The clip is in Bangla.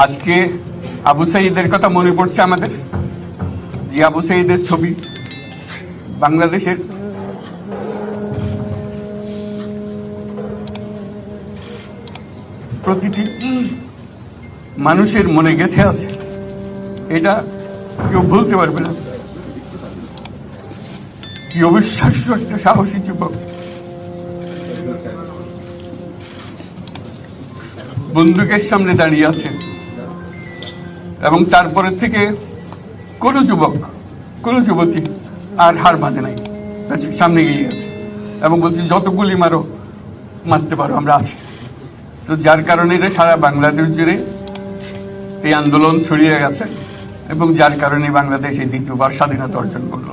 আজকে আবু সাঈদের কথা মনে পড়ছে আমাদের, যে আবু সাঈদের ছবি বাংলাদেশের প্রতিটি মানুষের মনে গেঁথে আছে, এটা কেউ ভুলতে পারবে না। কি অবিশ্বাস্য একটা সাহসী যুবক, বন্দুকের সামনে দাঁড়িয়ে আছে, এবং তারপরে থেকে কোনো যুবক, কোনো যুবতী আর হার মানে নাই, সামনে গিয়ে আছে এবং বলছি যত গুলি মারো, মারতে পারো, আমরা আছি। তো যার কারণে এটা সারা বাংলাদেশ জুড়ে এই আন্দোলন ছড়িয়ে গেছে এবং যার কারণে বাংলাদেশ এই দ্বিতীয়বার স্বাধীনতা অর্জন করলো।